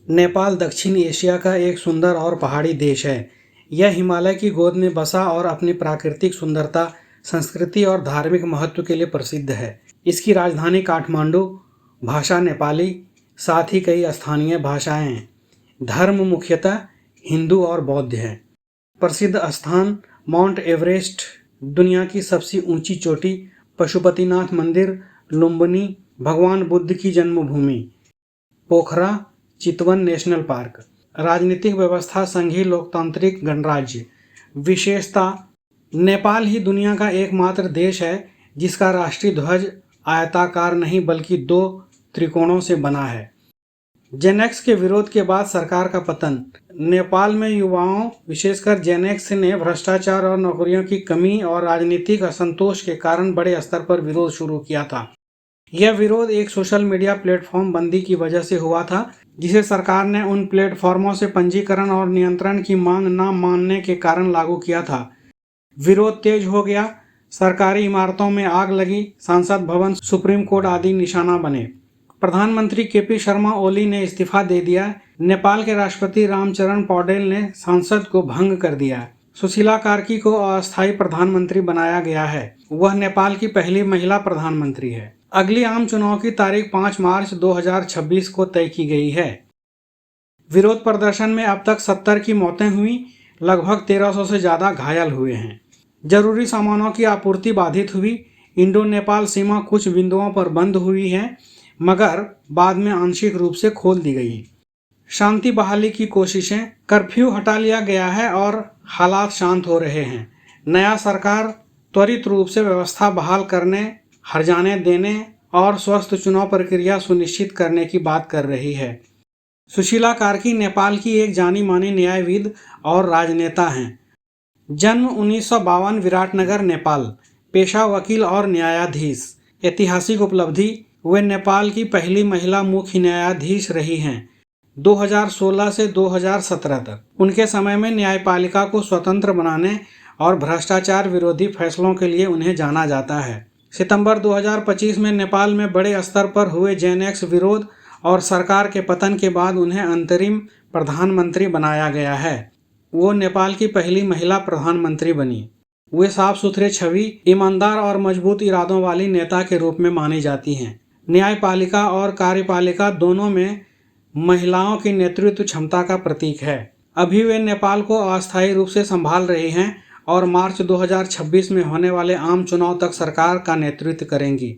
नेपाल दक्षिण एशिया का एक सुंदर और पहाड़ी देश है। यह हिमालय की गोद में बसा और अपनी प्राकृतिक सुंदरता, संस्कृति और धार्मिक महत्व के लिए प्रसिद्ध है। इसकी राजधानी काठमांडू, भाषा नेपाली, साथ ही कई स्थानीय भाषाएं हैं। धर्म मुख्यतः हिंदू और बौद्ध है। प्रसिद्ध स्थान माउंट एवरेस्ट, दुनिया की सबसे ऊंची चोटी, पशुपतिनाथ मंदिर, लुम्बिनी, भगवान बुद्ध की जन्मभूमि, पोखरा, चितवन नेशनल पार्क। राजनीतिक व्यवस्था संघीय लोकतांत्रिक गणराज्य। विशेषता, नेपाल ही दुनिया का एकमात्र देश है जिसका राष्ट्रीय ध्वज आयताकार नहीं बल्कि 2 त्रिकोणों से बना है। जेनेक्स के विरोध के बाद सरकार का पतन। नेपाल में युवाओं, विशेषकर जेनेक्स ने भ्रष्टाचार और नौकरियों की कमी और राजनीतिक असंतोष के कारण बड़े स्तर पर विरोध शुरू किया था। यह विरोध एक सोशल मीडिया प्लेटफॉर्म बंदी की वजह से हुआ था, जिसे सरकार ने उन प्लेटफॉर्मों से पंजीकरण और नियंत्रण की मांग न मानने के कारण लागू किया था। विरोध तेज हो गया, सरकारी इमारतों में आग लगी, संसद भवन, सुप्रीम कोर्ट आदि निशाना बने। प्रधानमंत्री केपी शर्मा ओली ने इस्तीफा दे दिया। नेपाल के राष्ट्रपति रामचरण पौडेल ने संसद को भंग कर दिया। सुशीला कार्की को अस्थायी प्रधानमंत्री बनाया गया है। वह नेपाल की पहली महिला प्रधानमंत्री है। अगली आम चुनाव की तारीख 5 मार्च 2026 को तय की गई है। विरोध प्रदर्शन में अब तक 70 की मौतें हुई, लगभग 1300 से ज़्यादा घायल हुए हैं। जरूरी सामानों की आपूर्ति बाधित हुई। इंडो नेपाल सीमा कुछ बिंदुओं पर बंद हुई है, मगर बाद में आंशिक रूप से खोल दी गई। शांति बहाली की कोशिशें। कर्फ्यू हटा लिया गया है और हालात शांत हो रहे हैं। नया सरकार त्वरित रूप से व्यवस्था बहाल करने, हर्जाने देने और स्वस्थ चुनाव प्रक्रिया सुनिश्चित करने की बात कर रही है। सुशीला कार्की नेपाल की एक जानी मानी न्यायविद और राजनेता हैं। जन्म 1952, विराटनगर, नेपाल। पेशा वकील और न्यायाधीश। ऐतिहासिक उपलब्धि, वे नेपाल की पहली महिला मुख्य न्यायाधीश रही हैं 2016 से 2017 तक। उनके समय में न्यायपालिका को स्वतंत्र बनाने और भ्रष्टाचार विरोधी फैसलों के लिए उन्हें जाना जाता है। सितंबर 2025 में नेपाल में बड़े स्तर पर हुए जेनेक्स विरोध और सरकार के पतन के बाद उन्हें अंतरिम प्रधानमंत्री बनाया गया है। वो नेपाल की पहली महिला प्रधानमंत्री बनी। वे साफ सुथरे छवि, ईमानदार और मजबूत इरादों वाली नेता के रूप में मानी जाती हैं। न्यायपालिका और कार्यपालिका दोनों में महिलाओं की नेतृत्व क्षमता का प्रतीक है। अभी वे नेपाल को अस्थायी रूप से संभाल रही हैं और मार्च 2026 में होने वाले आम चुनाव तक सरकार का नेतृत्व करेंगी।